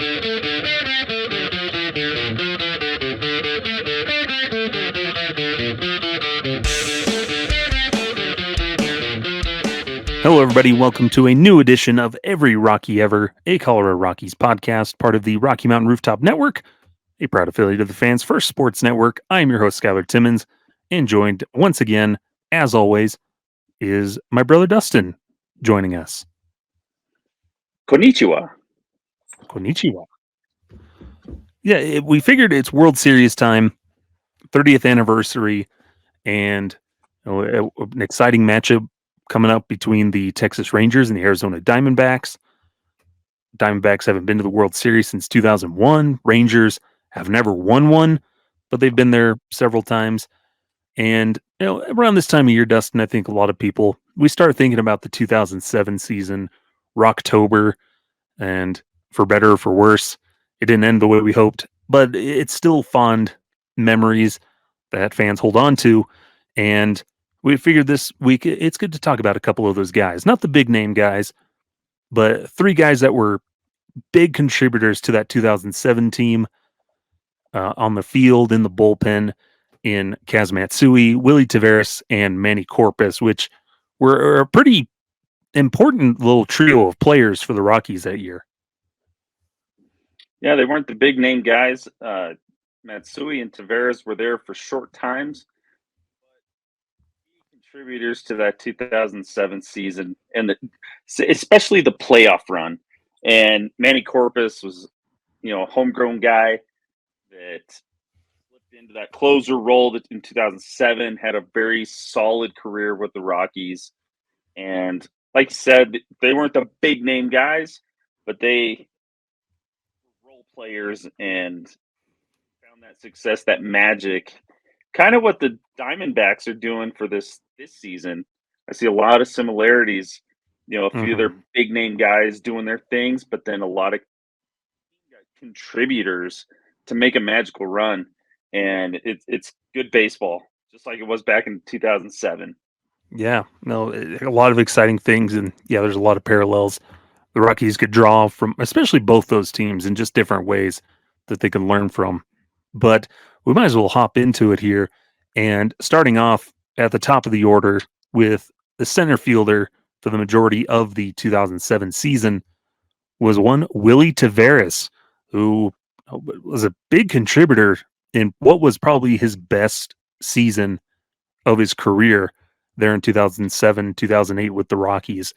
Hello, everybody. Welcome to a new edition of Every Rockie Ever, a Colorado Rockies podcast, part of the Rocky Mountain Rooftop Network, a proud affiliate of the Fans First Sports Network. I am your host, Skyler Timmins, and joined once again, as always, is my brother Dustin joining us. Konnichiwa. Konnichiwa. Yeah, we figured it's World Series time, 30th anniversary, and an exciting matchup coming up between the Texas Rangers and the Arizona Diamondbacks. Diamondbacks haven't been to the World Series since 2001. Rangers have never won one, but they've been there several times. And around this time of year, Dustin, I think a lot of people, we start thinking about the 2007 season, Rocktober, and for better or for worse, it didn't end the way we hoped, but it's still fond memories that fans hold on to. And we figured this week it's good to talk about a couple of those guys, not the big name guys, but three guys that were big contributors to that 2007 team on the field, in the bullpen, in Kaz Matsui, Willy Taveras, and Manny Corpas, which were a pretty important little trio of players for the Rockies that year. Yeah, they weren't the big name guys. Matsui and Taveras were there for short times. Contributors to that 2007 season, and especially the playoff run. And Manny Corpas was, a homegrown guy that slipped into that closer role that in 2007, had a very solid career with the Rockies. And like you said, they weren't the big name guys, but they were role players and found that success, that magic. Kind of what the Diamondbacks are doing for this season. I see a lot of similarities. A few of their big name guys doing their things, but then a lot of contributors to make a magical run. And it's good baseball, just like it was back in 2007. Yeah, no, a lot of exciting things, and yeah, there's a lot of parallels the Rockies could draw from, especially both those teams, in just different ways that they can learn from. But we might as well hop into it here. And starting off at the top of the order with the center fielder for the majority of the 2007 season was one Willy Taveras, who was a big contributor in what was probably his best season of his career there in 2007, 2008 with the Rockies.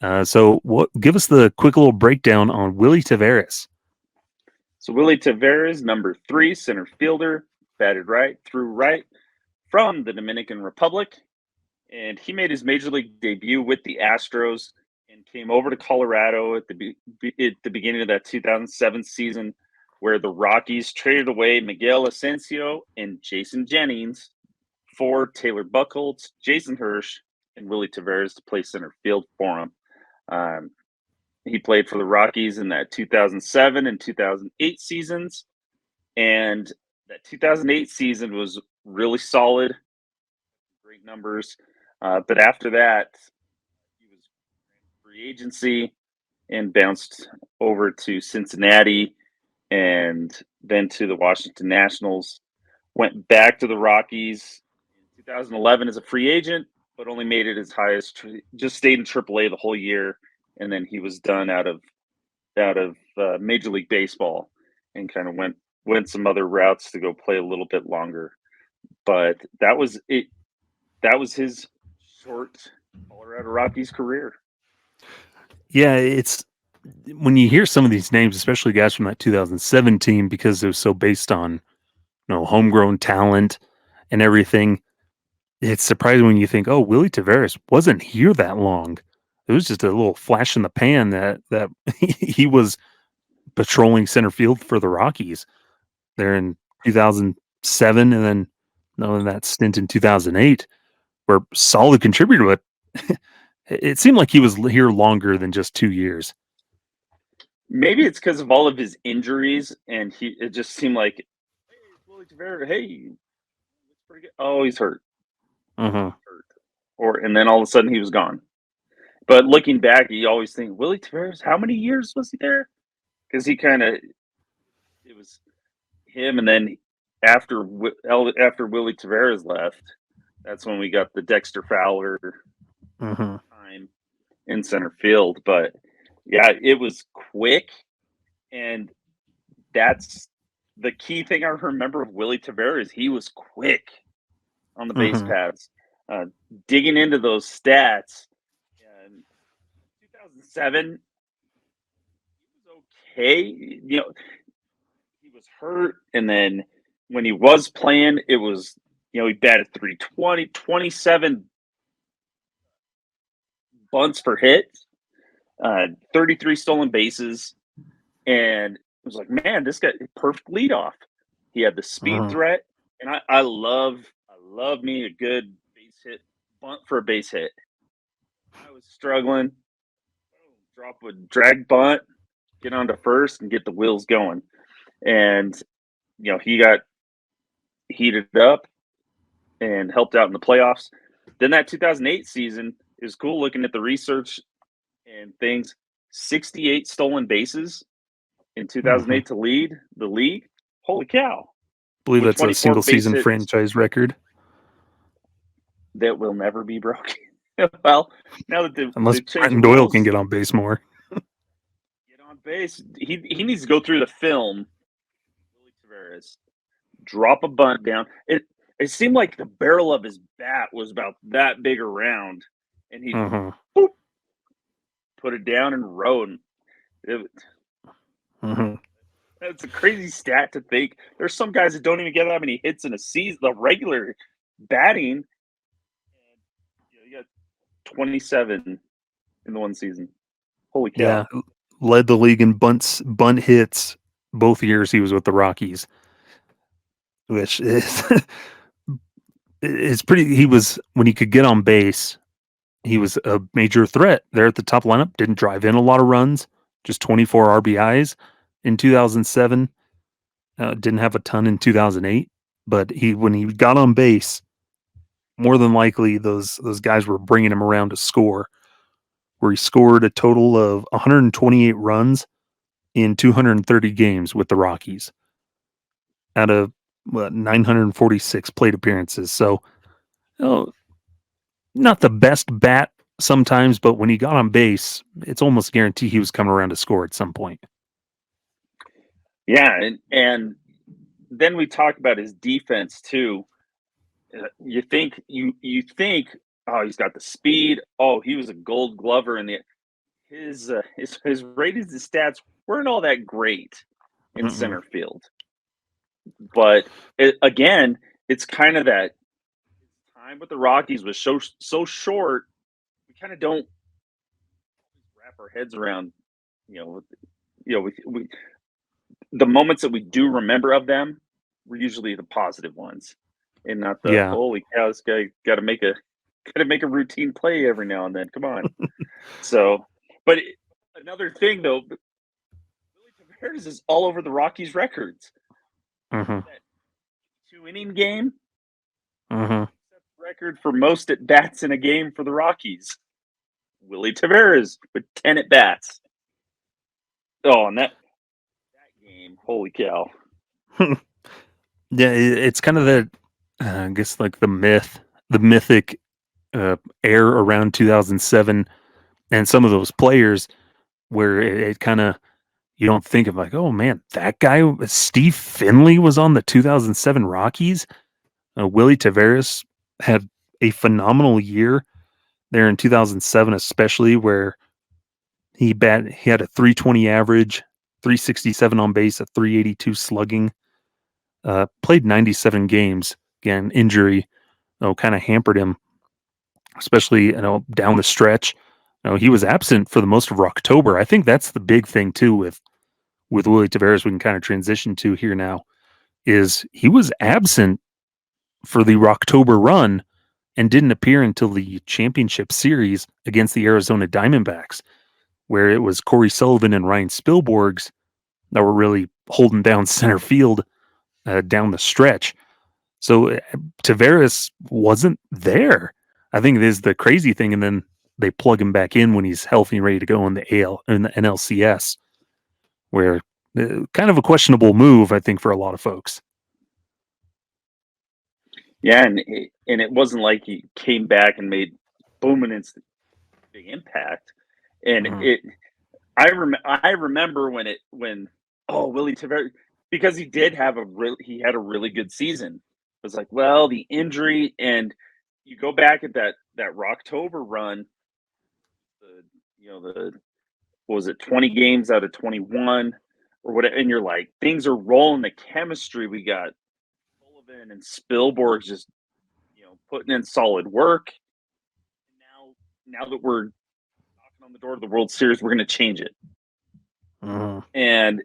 Give us the quick little breakdown on Willy Taveras. So Willy Taveras, number 3, center fielder, batted right, threw right from the Dominican Republic. And he made his major league debut with the Astros and came over to Colorado at the beginning of that 2007 season, where the Rockies traded away Miguel Asensio and Jason Jennings for Taylor Buchholz, Jason Hirsch, and Willy Taveras to play center field for him. He played for the Rockies in that 2007 and 2008 seasons. And that 2008 season was really solid, great numbers. But after that, he was free agency and bounced over to Cincinnati and then to the Washington Nationals. Went back to the Rockies in 2011 as a free agent, but only made it as high as just stayed in AAA the whole year. And then he was done out of Major League Baseball and kind of went some other routes to go play a little bit longer. But that was it. That was his short Colorado Rockies career. Yeah, it's when you hear some of these names, especially guys from that 2007 team, because it was so based on homegrown talent and everything. It's surprising when you think, oh, Willy Taveras wasn't here that long. It was just a little flash in the pan that he was patrolling center field for the Rockies there in 2007, and then in that stint in 2008, were solid contributor, but it seemed like he was here longer than just 2 years. Maybe it's because of all of his injuries, and it just seemed like, hey, Willy Taveras, hey, looks pretty good. Oh, he's hurt. Hurt. And then all of a sudden he was gone. But looking back, you always think, Willy Taveras, how many years was he there? because it was him, and then after Willy Taveras left, that's when we got the Dexter Fowler time in center field. But yeah, it was quick, and that's the key thing I remember of Willy Taveras. He was quick on the base paths, digging into those stats. And 2007, he was okay. You know, he was hurt, and then when he was playing, it was, he batted 320, 27 bunts for hits, 33 stolen bases, and it was like, man, this guy perfect leadoff. He had the speed threat, and I love me a good base hit bunt for a base hit. I was struggling, drop a drag bunt, get onto first, and get the wheels going. And he got heated up and helped out in the playoffs. Then that 2008 season is cool looking at the research and things. 68 stolen bases in 2008 to lead the league. Holy cow. I believe that's a single season franchise record. That will never be broken. Well, now that unless Brenton Doyle can get on base more. Get on base. He needs to go through the film. Willy Taveras, drop a bunt down. It seemed like the barrel of his bat was about that big around, and he boop, put it down and rode. That's a crazy stat to think. There's some guys that don't even get that many hits in a season, the regular batting. And, you got 27 in the one season. Holy cow. Yeah, led the league in bunt hits both years he was with the Rockies, which is it's pretty. He was, when he could get on base, he was a major threat there at the top lineup. Didn't drive in a lot of runs, just 24 RBIs in 2007. Didn't have a ton in 2008, but when he got on base, more than likely those guys were bringing him around to score. Where he scored a total of 128 runs in 230 games with the Rockies out of 946 plate appearances. So, not the best bat sometimes, but when he got on base, it's almost guaranteed he was coming around to score at some point. Yeah, and then we talk about his defense too. You think, oh, he's got the speed. Oh, he was a Gold Glover, and his ratings, his stats weren't all that great in center field. But again, it's kind of that time with the Rockies was so short. We kind of don't wrap our heads around, we the moments that we do remember of them were usually the positive ones, and not the holy cow, this guy got to make a routine play every now and then. Come on. So, but another thing though, Willy Taveras is all over the Rockies records. That 2-inning game, record for most at bats in a game for the Rockies. Willy Taveras with 10 at bats. Oh, and that game, holy cow. Yeah, it's kind of that, I guess, like the mythic air around 2007 and some of those players where it kind of, you don't think of like, oh man, that guy, Steve Finley, was on the 2007 Rockies. Willy Taveras had a phenomenal year there in 2007, especially where he had a 320 average, 367 on base, a 382 slugging. Played 97 games. Again, injury, kind of hampered him, especially down the stretch. He was absent for the most of October. I think that's the big thing too with Willy Taveras. We can kind of transition to here now is he was absent for the October run and didn't appear until the championship series against the Arizona Diamondbacks, where it was Corey Sullivan and Ryan Spilborghs that were really holding down center field down the stretch. So Taveras wasn't there. I think it is the crazy thing, and then they plug him back in when he's healthy and ready to go in the NLCS, where kind of a questionable move, I think, for a lot of folks. Yeah, and it wasn't like he came back and made boom and instant big impact. And Mhm. I remember when Willy Taveras, because he had a really good season. It was like, well, the injury, and you go back at that Rocktober run, the the what was it, 20 games out of 21 or whatever, and you're like, things are rolling, the chemistry, we got Sullivan and Spielborg just putting in solid work. Now that we're knocking on the door of the World Series, we're going to change it. Mhm. And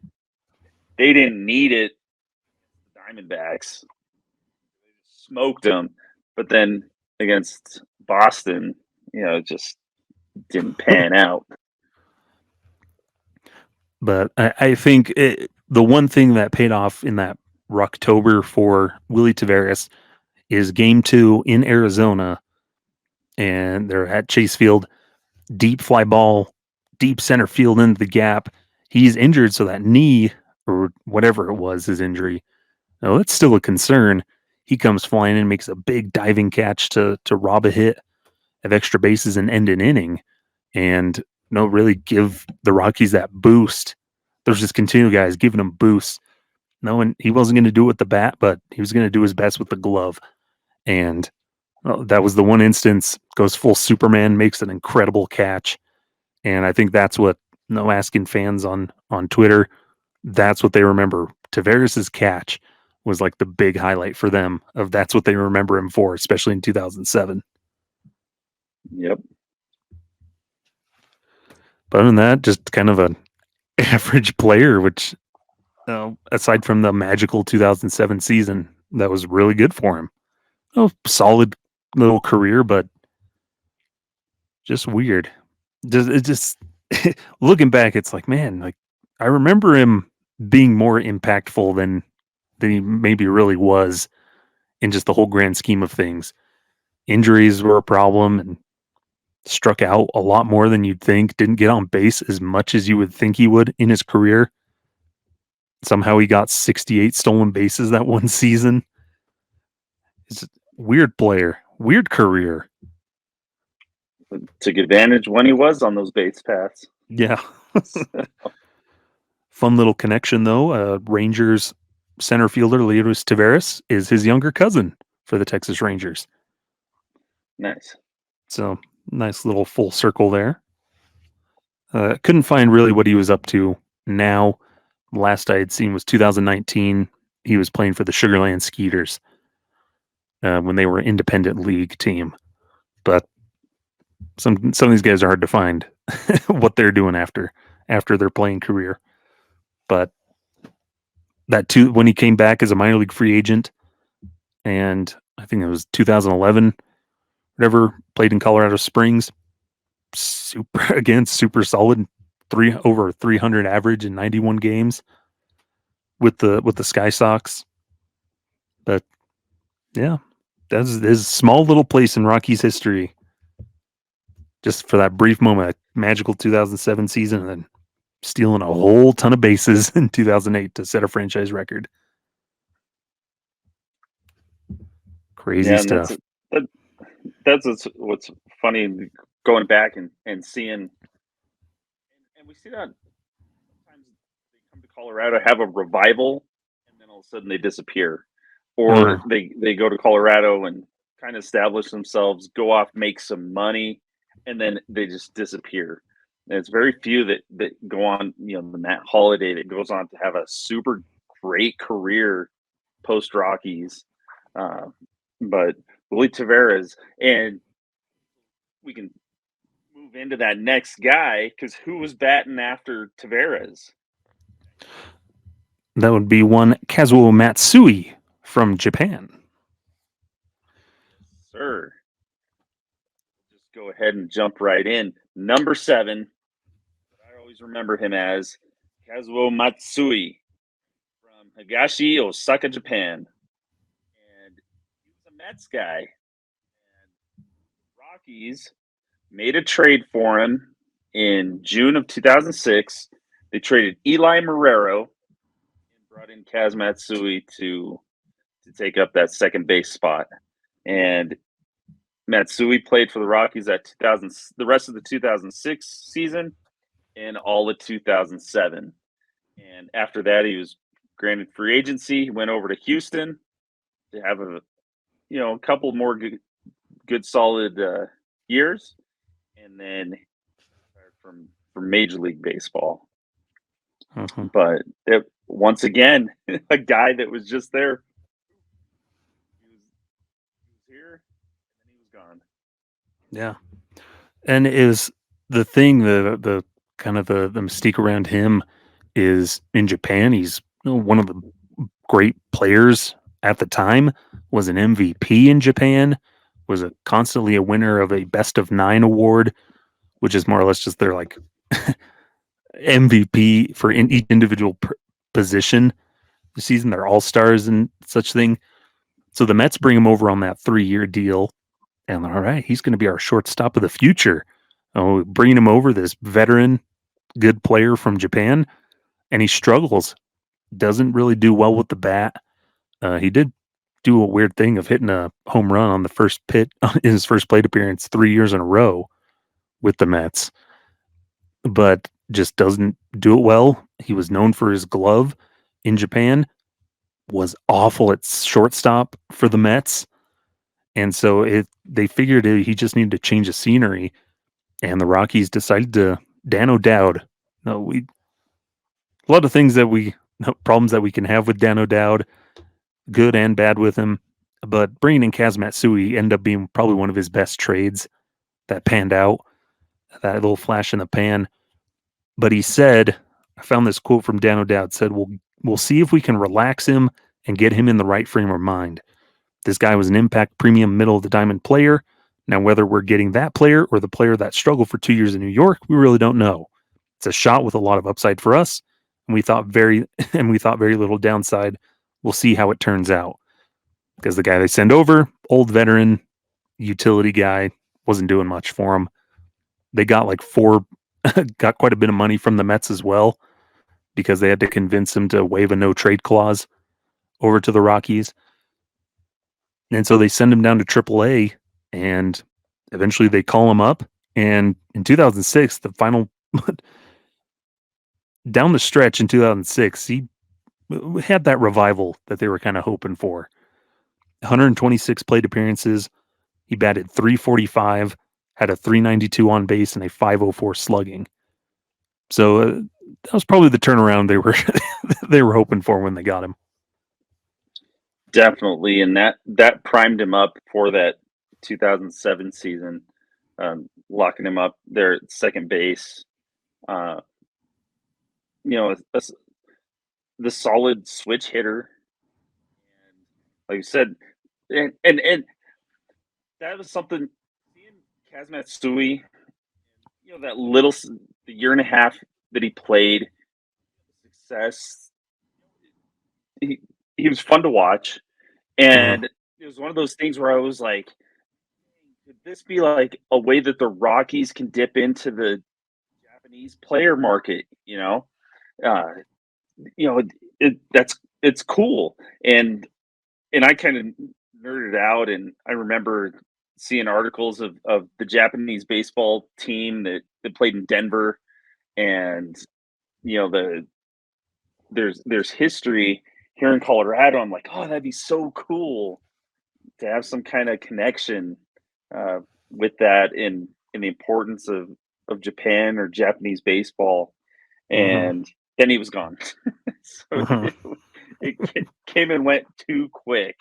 they didn't need it. The Diamondbacks, they just smoked them, but then against Boston, it just didn't pan out. But I think the one thing that paid off in that Rocktober for Willy Taveras is Game 2 in Arizona, and they're at Chase Field. Deep fly ball, deep center field into the gap. He's injured, so that knee or whatever it was, his injury. Now that's still a concern. He comes flying in, makes a big diving catch to rob a hit, have extra bases and end an inning, and really give the Rockies that boost. There's just continual guys giving him boosts. Knowing he wasn't going to do it with the bat, but he was going to do his best with the glove. And that was the one instance, goes full Superman, makes an incredible catch. And I think that's what, asking fans on Twitter, that's what they remember. Taveras' catch was like the big highlight for them of that's what they remember him for, especially in 2007. Yep. But other than that, just kind of an average player, which aside from the magical 2007 season, that was really good for him. Solid little career, but just weird. Just looking back, it's like, man, like I remember him being more impactful than he maybe really was in just the whole grand scheme of things. Injuries were a problem and struck out a lot more than you'd think. Didn't get on base as much as you would think he would in his career. Somehow he got 68 stolen bases that one season. It's a weird player, weird career. Took advantage when he was on those base paths. Yeah. Fun little connection though. Rangers center fielder Leodis Taveras is his younger cousin for the Texas Rangers. Nice. So nice little full circle there. Couldn't find really what he was up to now. Last I had seen was 2019. He was playing for the Sugarland Skeeters when they were an independent league team. But some of these guys are hard to find what they're doing after their playing career. But when he came back as a minor league free agent, and I think it was 2011, whatever, played in Colorado Springs. Super solid, over 300 average in 91 games with the Sky Sox. But yeah, that's his small little place in Rockies history. Just for that brief moment, a magical 2007 season, and then stealing a whole ton of bases in 2008 to set a franchise record. Crazy Yeah, and stuff. that's what's funny, going back and seeing, and we see that sometimes they come to Colorado, have a revival, and then all of a sudden they disappear, or they go to Colorado and kind of establish themselves, go off, make some money, and then they just disappear. And it's very few that go on, the Matt Holliday that goes on to have a super great career post Rockies. But Willy Taveras, and we can move into that next guy, because who was batting after Taveras? That would be one Kaz Matsui from Japan. Sir, just go ahead and jump right in. Number 7, I always remember him as Kazuo Matsui from Higashi, Osaka, Japan. And he was a Mets guy. And the Rockies made a trade for him in June of 2006 They traded Eli Marrero and brought in Kaz Matsui to take up that second base spot. And Matsui played for the Rockies at 2000, the rest of the 2006 season and all of 2007. And after that, he was granted free agency. He went over to Houston to have a couple more good solid years, and then from Major League Baseball. But once again, a guy that was just there, he was here, and then he was gone. Yeah, and is the thing the kind of the mystique around him is in Japan. He's one of the great players at the time. Was an MVP in Japan. Was constantly a winner of a best of 9 award, which is more or less just their like MVP for each individual position this season. They're all stars and such thing. So the Mets bring him over on that 3-year deal, and all right, he's going to be our shortstop of the future. Oh, bringing him over, this veteran, good player from Japan, and he struggles. Doesn't really do well with the bat. He did do a weird thing of hitting a home run on the first pitch in his first plate appearance 3 years in a row with the Mets, but just doesn't do it well. He was known for his glove in Japan, was awful at shortstop for the Mets. And so they figured he just needed to change the scenery, and the Rockies decided to Dan O'Dowd. No, a lot of things problems that we can have with Dan O'Dowd, good and bad with him. But bringing in Kaz Matsui ended up being probably one of his best trades that panned out. That little flash in the pan. But he said, I found this quote from Dan O'Dowd, said, we'll see if we can relax him and get him in the right frame of mind. This guy was an impact premium middle of the diamond player. Now, whether we're getting that player or the player that struggled for 2 years in New York, we really don't know. It's a shot with a lot of upside for us, and we thought very little downside. We'll see how it turns out. Because the guy they send over, old veteran, utility guy, wasn't doing much for him. They got got quite a bit of money from the Mets as well, because they had to convince him to waive a no trade clause over to the Rockies. And so they send him down to AAA, and eventually they call him up. And in 2006, the final down the stretch in 2006, he had that revival that they were kind of hoping for. 126 plate appearances. He batted .345, had a .392 on base, and a .504 slugging. So that was probably the turnaround they were hoping for when they got him. Definitely, and that primed him up for that 2007 season, locking him up there at second base. The solid switch hitter, and like you said, and that was something. Seeing Kaz Matsui, the year and a half that he played, success. He was fun to watch, and it was one of those things where I was like, could this be like a way that the Rockies can dip into the Japanese player market? It's cool, and I kind of nerded out, and I remember seeing articles of the Japanese baseball team that played in Denver, and there's history here in Colorado. I'm like, oh, that'd be so cool to have some kind of connection with that in the importance of Japan or Japanese baseball. And then he was gone. So it came and went too quick.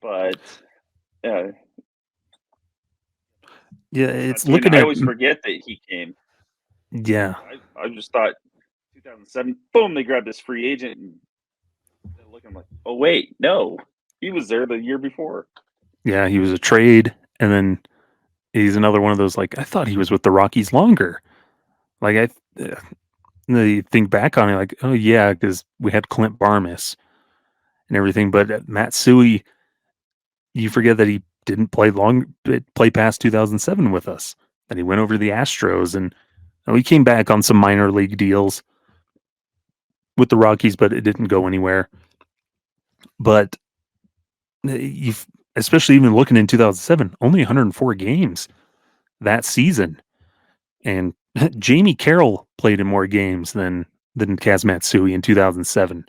But it's I always forget that he came. Yeah, I just thought 2007, boom, they grabbed this free agent, and looking like, oh wait, no, he was there the year before. Yeah, he was a trade, and then he's another one of those, like, I thought he was with the Rockies longer. Like, you think back on it, like, oh yeah, because we had Clint Barmas and everything, but Matsui, you forget that he didn't play past 2007 with us. And he went over to the Astros, and he came back on some minor league deals. with the Rockies, but it didn't go anywhere. But you've, especially even looking in 2007, only 104 games that season, and Jamie Carroll played in more games than Kaz Matsui in 2007.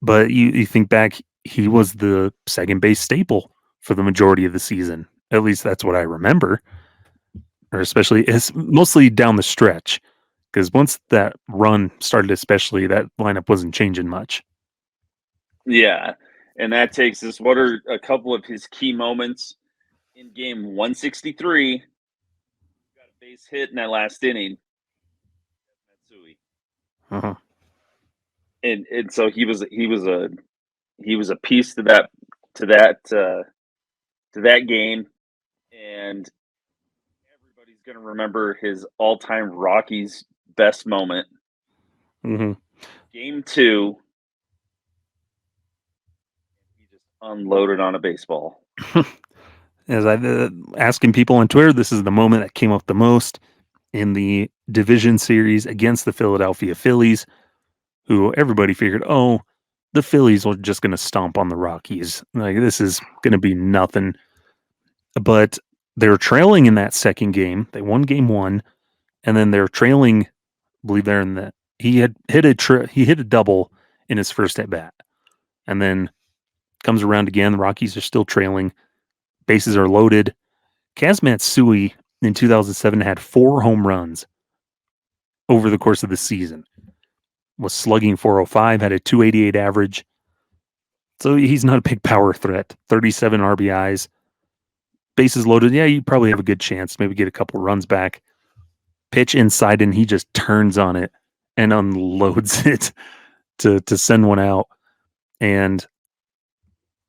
But you think back, he was the second base staple for the majority of the season. At least that's what I remember, or especially it's mostly down the stretch. Because once that run started, especially that lineup wasn't changing much. Yeah. And that takes us, what are a couple of his key moments in game 163? Got a base hit in that last inning. Matsui. Uh-huh. And so he was a piece to that game, and everybody's going to remember his all-time Rockies best moment. Mm-hmm. Game 2, he just unloaded on a baseball. As I asking people on Twitter, this is the moment that came up the most in the division series against the Philadelphia Phillies, who everybody figured, oh, the Phillies were just going to stomp on the Rockies. Like, this is going to be nothing. But they were trailing in that second game. They won game 1, and then they're trailing. I believe they're in the. He had hit he hit a double in his first at bat, and then comes around again. The Rockies are still trailing. Bases are loaded. Kaz Matsui in 2007 had 4 home runs over the course of the season. Was slugging 405, had a 288 average. So he's not a big power threat. 37 RBIs. Bases loaded. Yeah, you probably have a good chance. Maybe get a couple runs back. Pitch inside, and he just turns on it and unloads it to send one out. And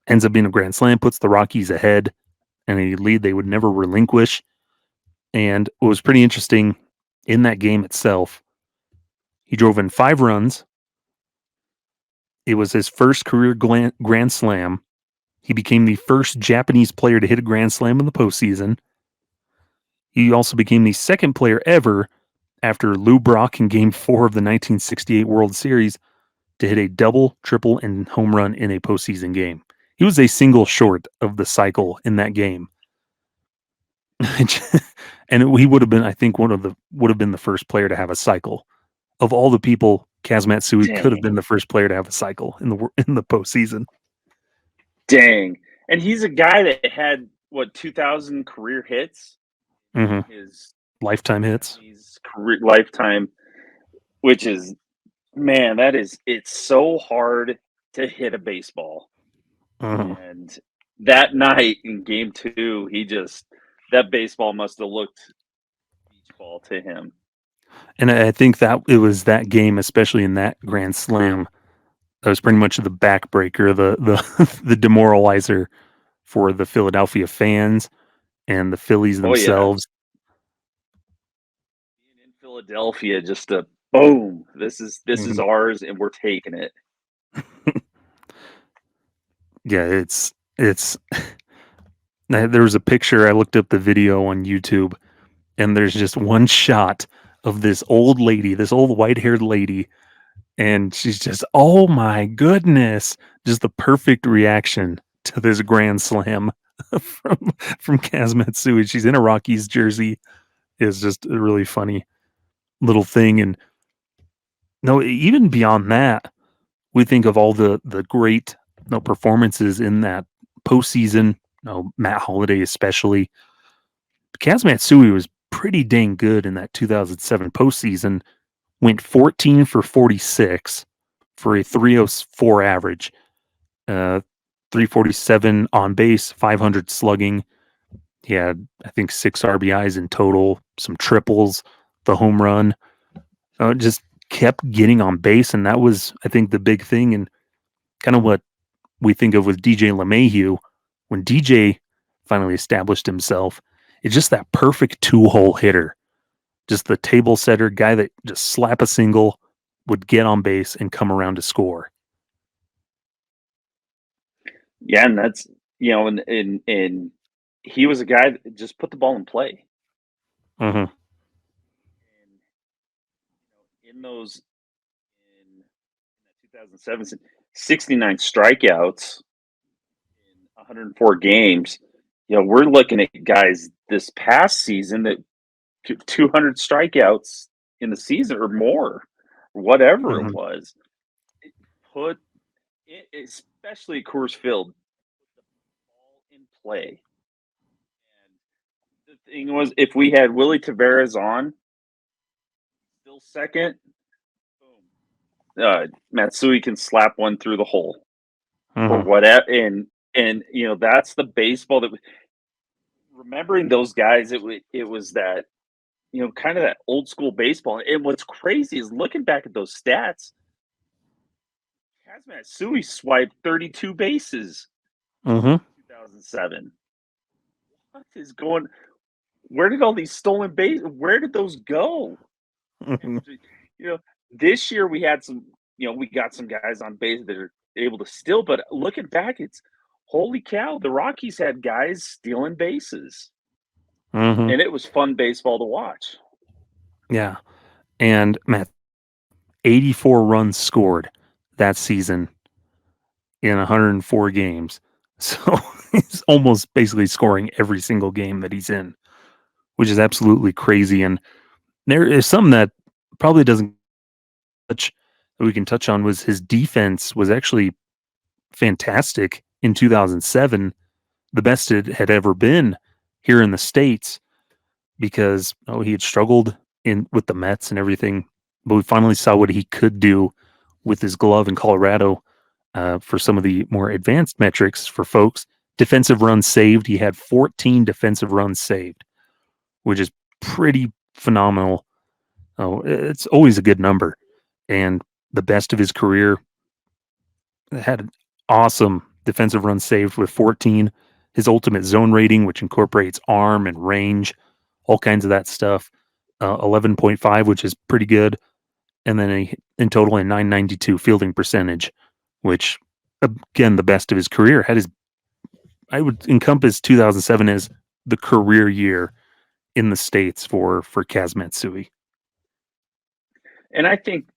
ends up being a grand slam, puts the Rockies ahead, and a lead they would never relinquish. And it was pretty interesting in that game itself. He drove in 5 runs. It was his first career grand slam. He became the first Japanese player to hit a grand slam in the postseason. He also became the second player ever after Lou Brock in Game 4 of the 1968 World Series to hit a double, triple, and home run in a postseason game. He was a single short of the cycle in that game. And he would have been, I think, would have been the first player to have a cycle. Of all the people, Kaz Matsui could have been the first player to have a cycle in the postseason. Dang. And he's a guy that had, what, 2,000 career hits? Mm-hmm. His Lifetime hits. His career lifetime, which is, man, it's so hard to hit a baseball. Mm-hmm. And that night in game 2, that baseball must have looked beach ball to him. And I think that it was that game, especially in that grand slam, that was pretty much the backbreaker, the demoralizer for the Philadelphia fans and the Phillies themselves. Being in Philadelphia, just a boom. This is ours, and we're taking it. Yeah, it's there was a picture. I looked up the video on YouTube, and there's just one shot of this old lady, this old white-haired lady, and she's just, oh my goodness, just the perfect reaction to this grand slam from Kaz Matsui. She's in a Rockies jersey. Is just a really funny little thing. And no, even beyond that, we think of all the great performances in that postseason. Matt Holliday especially. Kaz Matsui was pretty dang good in that 2007 postseason. Went 14 for 46 for a 304 average, 347 on base, 500 slugging. He had, I think, 6 RBIs in total, some triples, the home run. Just kept getting on base, and that was, I think, the big thing, and kind of what we think of with DJ LeMahieu. When DJ finally established himself, it's just that perfect 2-hole hitter. Just the table setter guy that just slap a single, would get on base and come around to score. Yeah, and that's, and he was a guy that just put the ball in play. Mm-hmm. And, in those, 2007, 69 strikeouts in 104 games. We're looking at guys this past season that 200 strikeouts in the season or more, whatever it Mhm. was. It put especially Coors Field, put the ball in play. And the thing was, if we had Willy Taveras on, still second, boom, Matsui can slap one through the hole or Mhm. whatever. And that's the baseball that remembering those guys. It was that kind of that old school baseball. And what's crazy is looking back at those stats. Kaz Matsui swiped 32 bases Mhm. in 2007. What is going? Where did all these stolen base? Where did those go? And Mhm. you know, this year we had some. We got some guys on base that are able to steal. But looking back, it's holy cow. The Rockies had guys stealing bases, Mhm. and it was fun baseball to watch. Yeah. And Matt, 84 runs scored that season in 104 games. So he's almost basically scoring every single game that he's in, which is absolutely crazy. And there is something that probably doesn't touch that we can touch on was his defense was actually fantastic in 2007, the best it had ever been here in the States because he had struggled in with the Mets and everything, but we finally saw what he could do with his glove in Colorado for some of the more advanced metrics for folks. Defensive runs saved. He had 14 defensive runs saved, which is pretty phenomenal. Oh, it's always a good number. And the best of his career had an awesome defensive run saved with 14. His ultimate zone rating, which incorporates arm and range, all kinds of that stuff, 11.5, which is pretty good. And then in total, a 992 fielding percentage, which, again, the best of his career. I would encompass 2007 as the career year in the States for Kaz Matsui. And I think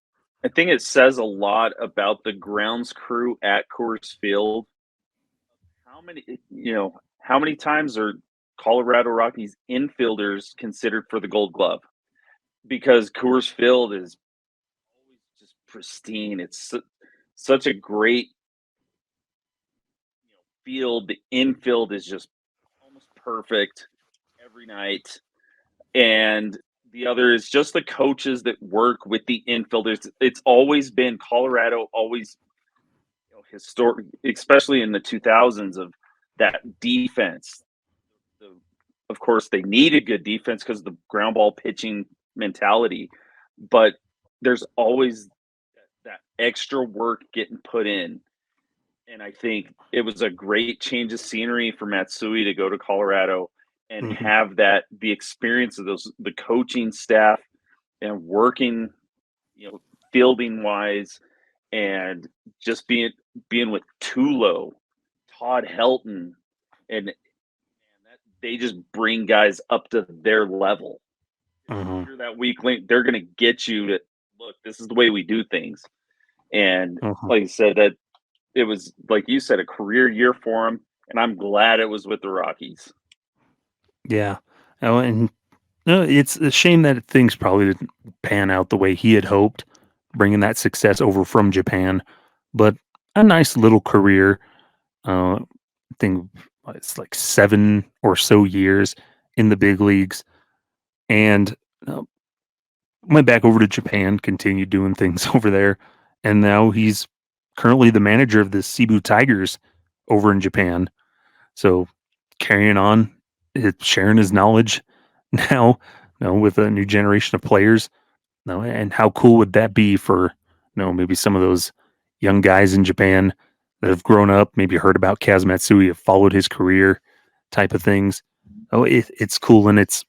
it says a lot about the grounds crew at Coors Field. How many times are Colorado Rockies infielders considered for the Gold Glove? Because Coors Field is always just pristine. It's such a great field. The infield is just almost perfect every night. And the other is just the coaches that work with the infielders. It's always been Colorado, always historic, especially in the 2000s of that defense. The, of course, they need a good defense because of the ground ball pitching mentality, but there's always that extra work getting put in. And I think it was a great change of scenery for Matsui to go to Colorado and Mhm. have the experience of the coaching staff and working, fielding wise, and just being with Tulo, Todd Helton, and they just bring guys up to their level. If Mhm. you're that weak link, they're going to get you to look. This is the way we do things. And Mhm. like I said, that it was like you said, a career year for him, and I'm glad it was with the Rockies. Yeah. Oh, and no, it's a shame that things probably didn't pan out the way he had hoped, bringing that success over from Japan. But a nice little career. I think it's like 7 or so years in the big leagues, and uh, went back over to Japan, continued doing things over there, and now he's currently the manager of the Cebu Tigers over in Japan. So carrying on, sharing his knowledge now, with a new generation of players. No, and how cool would that be for, maybe some of those young guys in Japan that have grown up, maybe heard about Kaz Matsui, have followed his career, type of things. Oh, it's cool, and it's.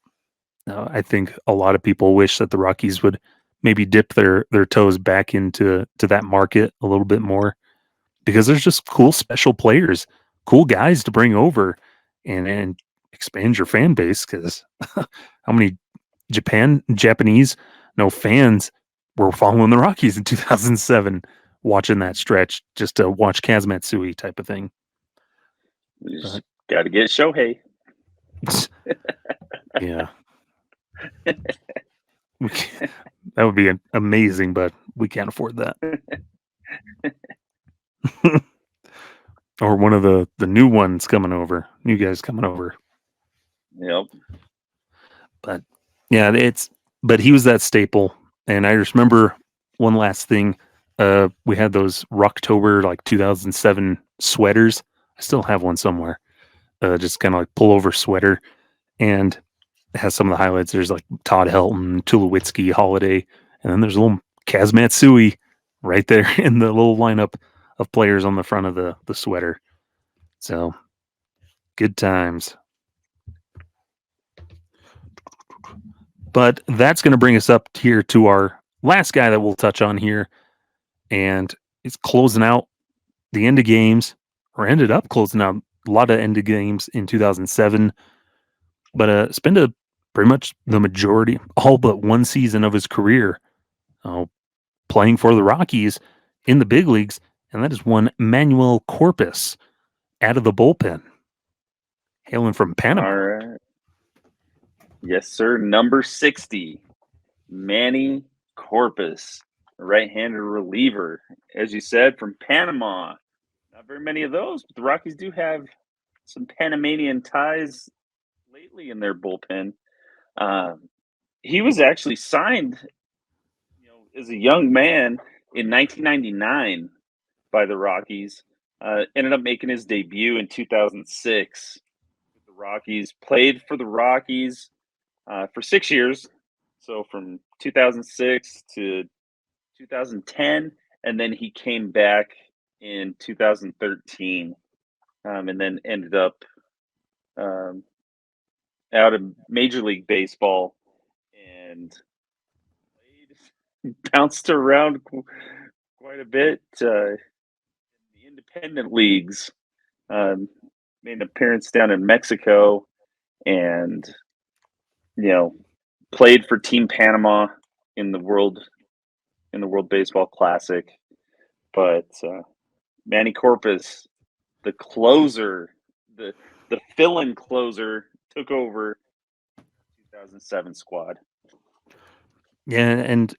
I think a lot of people wish that the Rockies would maybe dip their toes back into that market a little bit more because there's just cool special players, cool guys to bring over, and expand your fan base. Because how many Japanese fans were following the Rockies in 2007? watching that stretch just to watch Kaz Matsui type of thing. You just But got to get Shohei. yeah, that would be amazing, but we can't afford that. Or one of the new ones coming over, new guys coming over. Yep. But yeah, but he was that staple. And I just remember one last thing. We had those Rocktober like 2007 sweaters. I still have one somewhere. Just kind of like pullover sweater, and it has some of the highlights. There's like Todd Helton, Tulowitzki, Holiday, and then there's a little Kaz Matsui right there in the little lineup of players on the front of the sweater. So good times. But that's going to bring us up here to our last guy that we'll touch on here, and it's closing out the end of games, or ended up closing out a lot of end of games in 2007. But spent pretty much the majority, all but one season of his career, uh, playing for the Rockies in the big leagues, and that is one Manny Corpas out of the bullpen, hailing from Panama. All right. Yes, sir. Number 60, Manny Corpas, right-handed reliever. As you said, from Panama. Not very many of those, but the Rockies do have some Panamanian ties lately in their bullpen. He was actually signed, as a young man in 1999 by the Rockies. Ended up making his debut in 2006 with the Rockies. Played for the Rockies for 6 years, so from 2006 to 2010, and then he came back in 2013, and then ended up out of Major League Baseball and bounced around quite a bit in the independent leagues. Made an appearance down in Mexico, and played for Team Panama in the World Baseball Classic. But Manny Corpas, the closer, the fill-in closer, took over 2007 squad. Yeah, and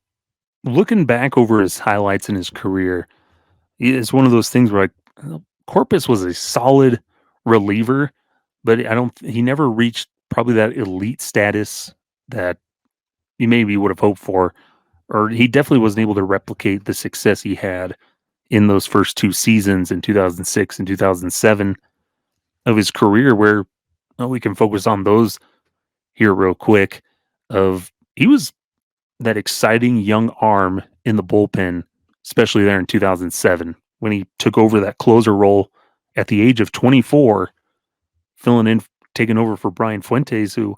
looking back over his highlights in his career, it's one of those things where Corpus was a solid reliever, but he never reached probably that elite status that you maybe would have hoped for, or he definitely wasn't able to replicate the success he had in those first two seasons in 2006 and 2007 of his career, where we can focus on those here real quick. He was that exciting young arm in the bullpen, especially there in 2007 when he took over that closer role at the age of 24, filling in, taking over for Brian Fuentes, who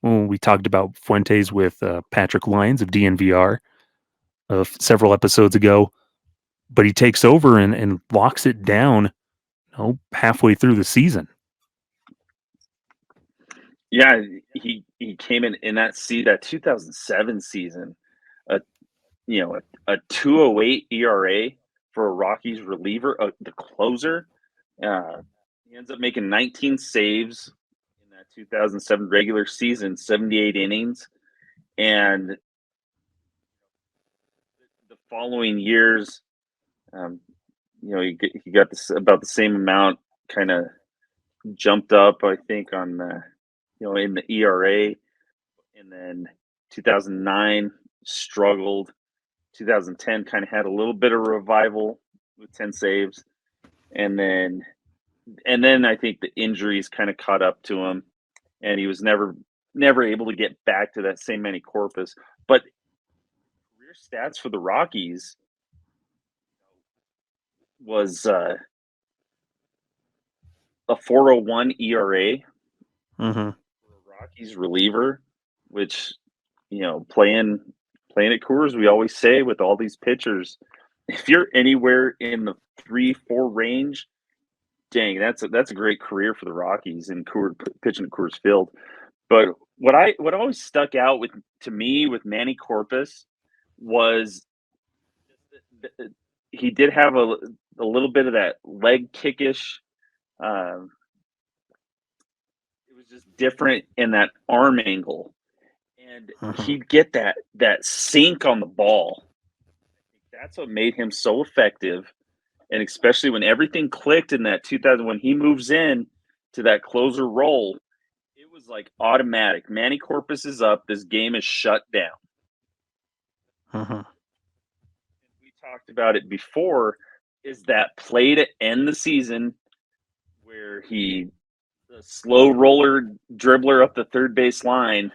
we talked about Fuentes with Patrick Lyons of DNVR several episodes ago. But he takes over and locks it down, halfway through the season. Yeah, he came in that 2007 season, a 2.08 ERA for a Rockies reliever, the closer. He ends up making 19 saves in that 2007 regular season, 78 innings, and the following years, he got this about the same amount, kind of jumped up, I think, on in the ERA, and then 2009 struggled. 2010 kind of had a little bit of revival with 10 saves, and then I think the injuries kind of caught up to him, and he was never able to get back to that same Manny Corpas. But career stats for the Rockies was a 4.01 ERA Mm-hmm. for a Rockies reliever, which playing at Coors, we always say with all these pitchers, if you're anywhere in the 3-4 range, dang, that's a great career for the Rockies in pitching at Coors Field. But what always stuck out to me with Manny Corpas was he did have a little bit of that leg kickish. Um, it was just different in that arm angle, and Mhm. he'd get that sink on the ball. That's what made him so effective, and especially when everything clicked in that 2000 when he moves in to that closer role, it was like automatic. Manny Corpas is up. This game is shut down. Mhm. We talked about it before. Is that play to end the season where the slow roller dribbler up the third base line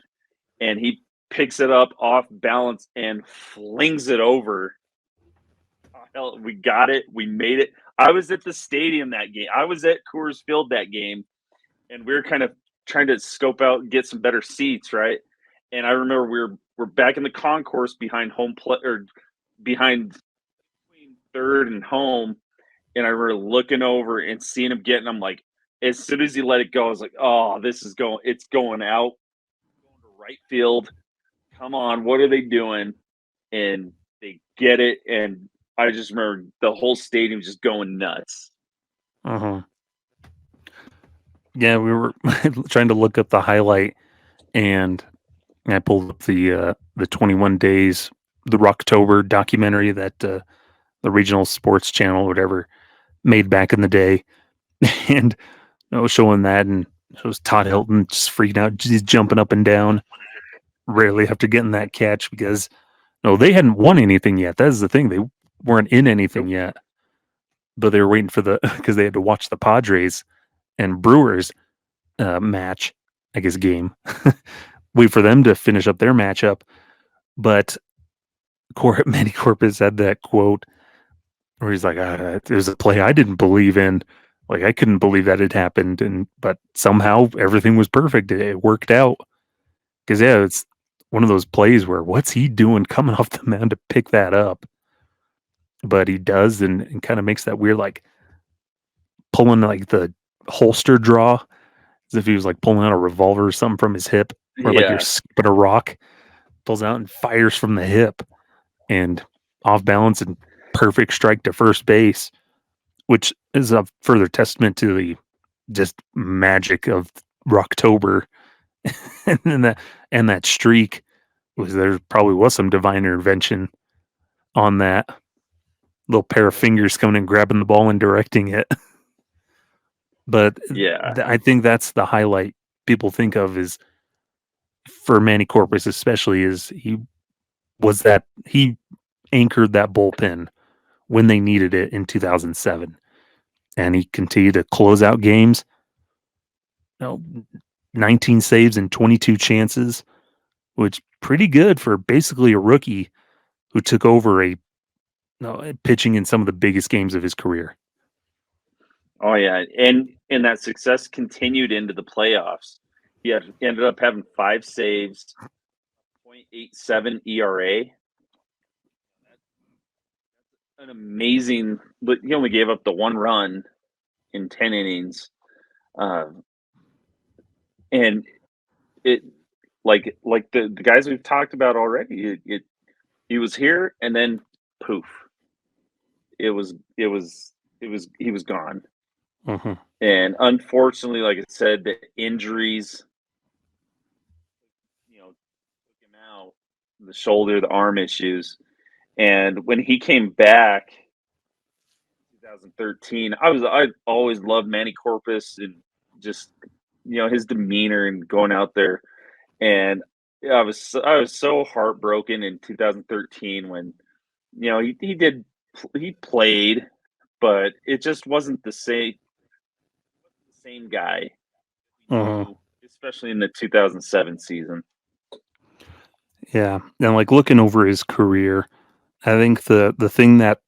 and he picks it up off balance and flings it over. Oh, hell, we got it. We made it. I was at the stadium that game. I was at Coors Field that game, and we were kind of trying to scope out and get some better seats, right? And I remember we're back in the concourse behind home play or behind between third and home, and I remember looking over and seeing him getting. I'm like, as soon as he let it go, I was like, oh, this is going. It's going out, going to right field. Come on, what are they doing? And they get it, and I just remember the whole stadium just going nuts. Mhm. Yeah, we were trying to look up the highlight, and I pulled up the 21 days, the Rocktober documentary that the regional sports channel, whatever, made back in the day, and I was showing that, and it was Todd Helton just freaking out, just jumping up and down, rarely after getting that catch because no, they hadn't won anything yet. That's the thing; they weren't in anything Nope. yet, but they were waiting for the because they had to watch the Padres and Brewers match, I guess game, wait for them to finish up their matchup. But Manny Corpas had that quote where he's like, "It was a play I didn't believe in. Like I couldn't believe that it happened, and but somehow everything was perfect. It worked out." Because yeah, it's one of those plays where what's he doing coming off the mound to pick that up? But he does, and kind of makes that weird like pulling like the holster draw as if he was like pulling out a revolver or something from his hip, or like you're Yeah, skipping a rock, pulls out and fires from the hip and off balance and perfect strike to first base, which is a further testament to the just magic of Rocktober and then that streak was there probably was some divine intervention on that little pair of fingers coming and grabbing the ball and directing it. But yeah, I think that's the highlight people think of is for Manny Corpus especially is he anchored that bullpen when they needed it in 2007, and he continued to close out games. You know, 19 saves and 22 chances, which pretty good for basically a rookie who took over pitching in some of the biggest games of his career. oh yeah, and that success continued into the playoffs. Ended up having 5 saves, 0.87 ERA, an amazing. But he only gave up the 1 run in 10 innings, uh, and it like the guys we've talked about already. He was here, and then poof, he was gone. Mhm. And unfortunately, like I said, the injuries, took him out, the shoulder, the arm issues. And when he came back in 2013, I always loved Manny Corpus and just his demeanor and going out there. And yeah, I was so heartbroken in 2013 when he played, but it just wasn't the same guy we Mhm. knew, especially in the 2007 season. Yeah, and like looking over his career, I think the thing that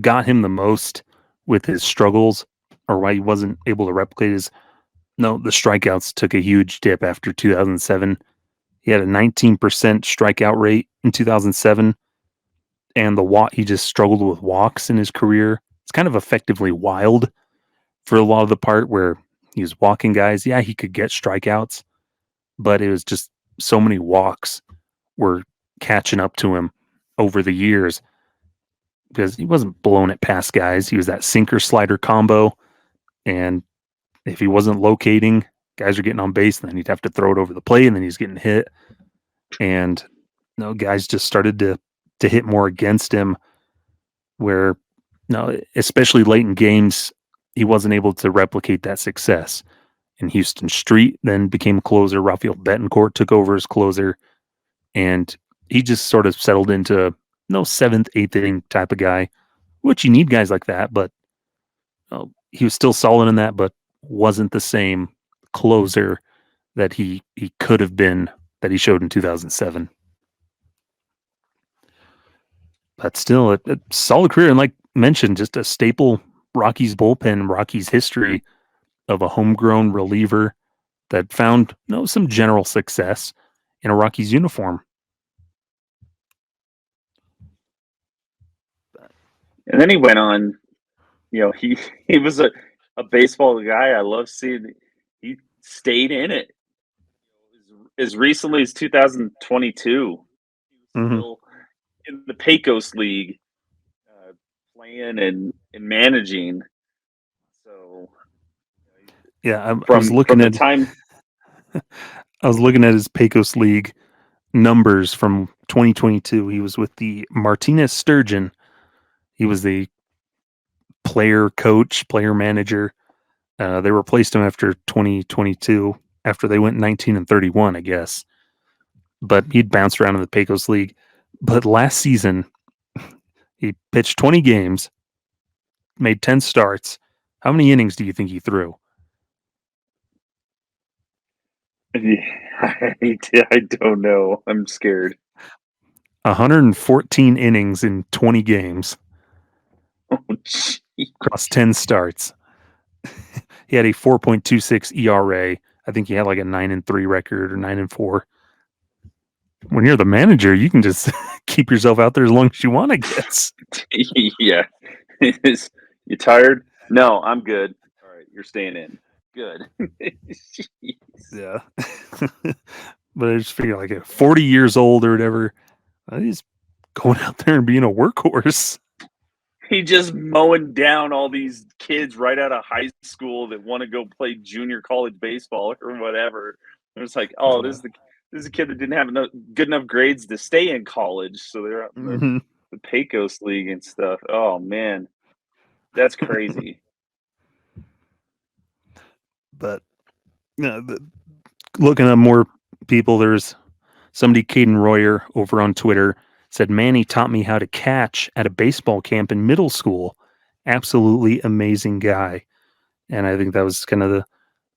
got him the most with his struggles or why he wasn't able to replicate is the strikeouts took a huge dip after 2007. He had a 19% strikeout rate in 2007, and he just struggled with walks in his career. It's kind of effectively wild for a lot of the part where he was walking guys. Yeah, he could get strikeouts, but it was just so many walks were catching up to him over the years because he wasn't blowing it past guys. He was that sinker slider combo, and if he wasn't locating, guys are getting on base, and then he'd have to throw it over the plate, and then he's getting hit. And guys just started to hit more against him. Where especially late in games, he wasn't able to replicate that success. And Houston Street then became closer. Rafael Betancourt took over as closer, and he just sort of settled into seventh, eighth inning type of guy, which you need guys like that. But he was still solid in that, but wasn't the same closer that he could have been that he showed in 2007. But still, a solid career, and like mentioned, just a staple Rockies bullpen, Rockies history of a homegrown reliever that found some general success in a Rockies uniform. And then he went on, he was a baseball guy. I love seeing he stayed in it. As recently as 2022, he was still in the Pecos League, playing and managing. So, yeah, I was looking at time. I was looking at his Pecos League numbers from 2022. He was with the Martinez Sturgeon. He was the player coach, player manager. They replaced him after 2022, after they went 19-31, I guess. But he'd bounced around in the Pecos League. But last season, he pitched 20 games, made 10 starts. How many innings do you think he threw? I don't know. I'm scared. 114 innings in 20 games. Oh, geez. Across 10 starts. He had a 4.26 ERA. I think he had like a 9-3 record or 9-4. When you're the manager, you can just keep yourself out there as long as you want, I guess. Yeah. You tired? No, I'm good. All right, you're staying in. Good. Yeah. But I just figure like at 40 years old or whatever, he's going out there and being a workhorse. He just mowing down all these kids right out of high school that want to go play junior college baseball or whatever. And it's like, oh, this is a kid that didn't have good enough grades to stay in college, so they're out in the Pecos League and stuff. Oh man, that's crazy. But looking at more people, there's somebody, Caden Royer, over on Twitter, said, Manny taught me how to catch at a baseball camp in middle school. Absolutely amazing guy. And I think that was kind of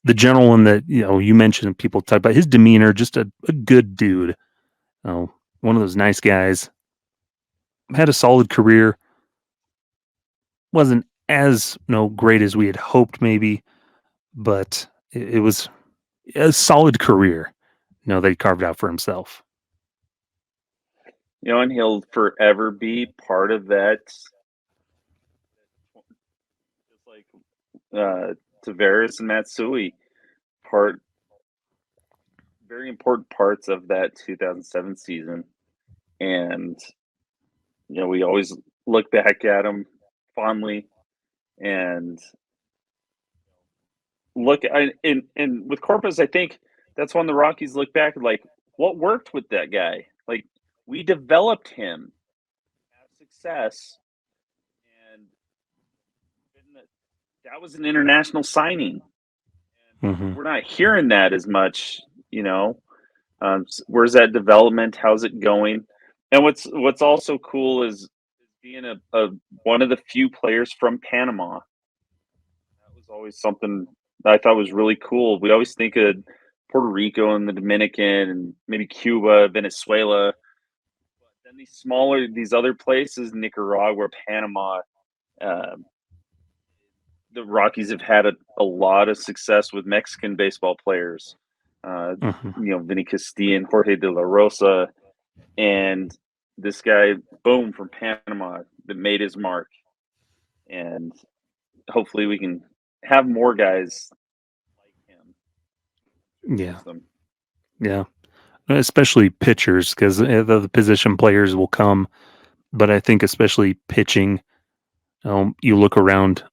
the general one that, you mentioned, people talk about his demeanor, just a good dude. One of those nice guys. Had a solid career. Wasn't as great as we had hoped, maybe, but it was a solid career, that he carved out for himself. And he'll forever be part of that. Just like Taveras and Matsui, very important parts of that 2007 season. And we always look back at him fondly and and with Corpas, I think that's when the Rockies look back like what worked with that guy. Like we developed him, have success, and that was an international signing. And we're not hearing that as much, where's that development? How's it going? And what's also cool is being a one of the few players from Panama. That was always something that I thought was really cool. We always think of Puerto Rico and the Dominican and maybe Cuba, Venezuela. But then these other places, Nicaragua, Panama, the Rockies have had a lot of success with Mexican baseball players. Vinny Castilla, Jorge de la Rosa, and this guy, boom, from Panama that made his mark. And hopefully we can have more guys like him. Yeah. Yeah. Especially pitchers, because the position players will come but I think especially pitching, you look around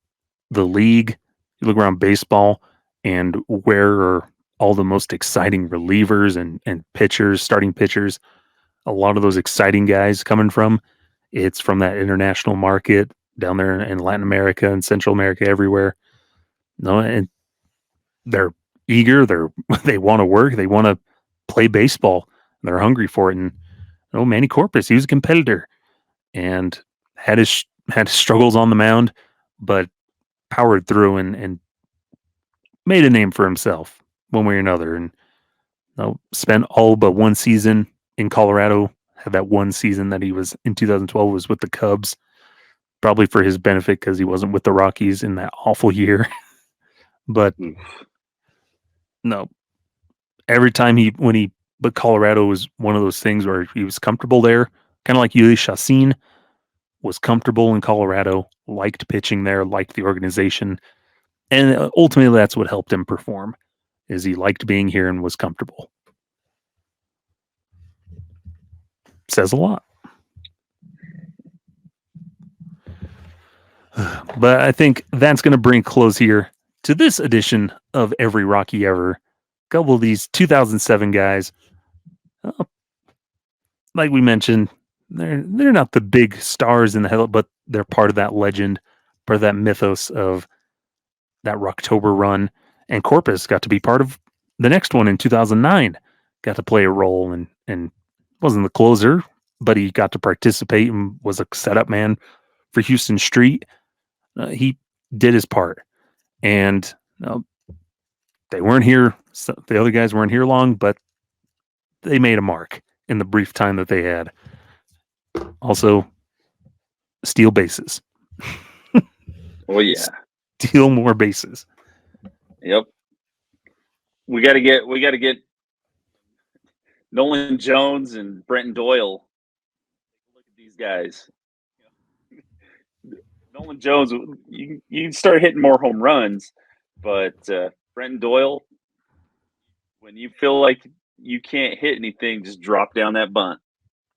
the league, you look around baseball, and where are all the most exciting relievers and pitchers, starting pitchers, a lot of those exciting guys coming from? It's from that international market down there in Latin America and Central America, everywhere. No, and they're eager. They want to work. They want to play baseball. They're hungry for it. And Manny Corpas, he was a competitor and had his struggles on the mound, but powered through and made a name for himself one way or another. And spent all but one season in Colorado. Had that one season that he was in 2012 was with the Cubs, probably for his benefit because he wasn't with the Rockies in that awful year. But no, every time but Colorado was one of those things where he was comfortable there, kind of like Yuli Chassin was comfortable in Colorado, liked pitching there, liked the organization, and ultimately that's what helped him perform. Is he liked being here and was comfortable. Says a lot. But I think that's going to bring close here to this edition of Every Rockie Ever. A couple of these 2007 guys, like we mentioned, they're not the big stars in the hell, but they're part of that legend, part of that mythos of that Rocktober run. And Corpas got to be part of the next one in 2009. Got to play a role and wasn't the closer, but he got to participate and was a setup man for Houston Street. He did his part, and they weren't here. The other guys weren't here long, but they made a mark in the brief time that they had. Also, steal bases. Oh yeah, Steal more bases. Yep. We got to get Nolan Jones and Brenton Doyle. Look at these guys. Nolan Jones, you start hitting more home runs, but Brenton Doyle, when you feel like you can't hit anything, just drop down that bunt.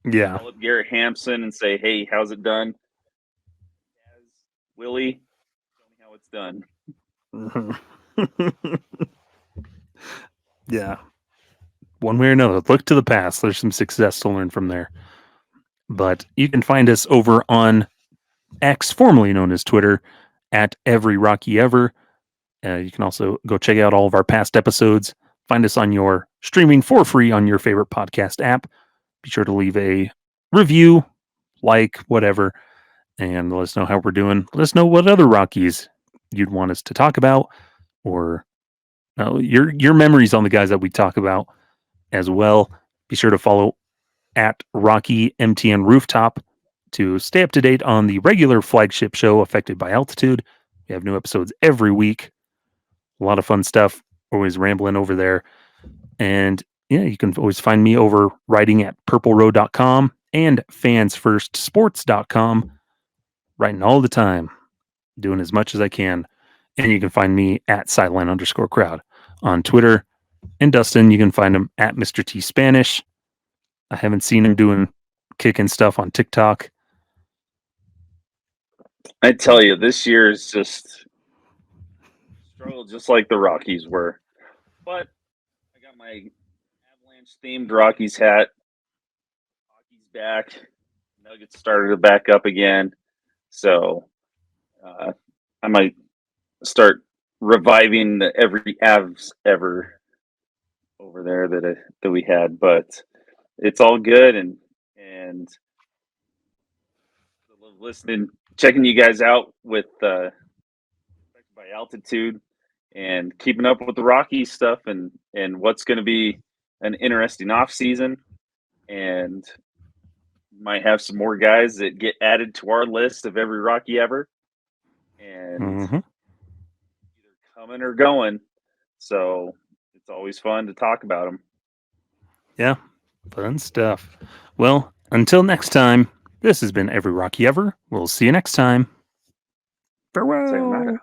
Yeah. Call up Garrett Hampson and say, "Hey, how's it done?" Willie, tell me how it's done. Yeah. One way or another, look to the past. There's some success to learn from there. But you can find us over on X, formerly known as Twitter, at Every Rockie Ever. You can also go check out all of our past episodes. Find us on your streaming for free on your favorite podcast app. Be sure to leave a review, like, whatever, and let us know how we're doing. Let us know what other Rockies you'd want us to talk about, or your memories on the guys that we talk about as well. Be sure to follow at Rocky MTN Rooftop to stay up to date on the regular flagship show, Affected by Altitude. We have new episodes every week. A lot of fun stuff. Always rambling over there. And yeah, you can always find me over writing at purpleroad.com and fansfirstsports.com. Writing all the time, doing as much as I can. And you can find me at sideline_crowd on Twitter. And Dustin, you can find him at Mr. T Spanish. I haven't seen him kicking stuff on TikTok. I tell you, this year is just struggle, just like the Rockies were. But I got my Avalanche themed Rockies hat. Hockey's back. Nuggets started to back up again. So I might start reviving the Every Avs Ever over there that we had. But it's all good, and listening, checking you guys out with by Altitude and keeping up with the Rockies stuff and what's going to be an interesting off season, and might have some more guys that get added to our list of Every Rockie Ever, and either coming or going. So it's always fun to talk about them. Yeah, fun stuff. Well, until next time, this has been Every Rockie Ever. We'll see you next time. Farewell. Sayonara.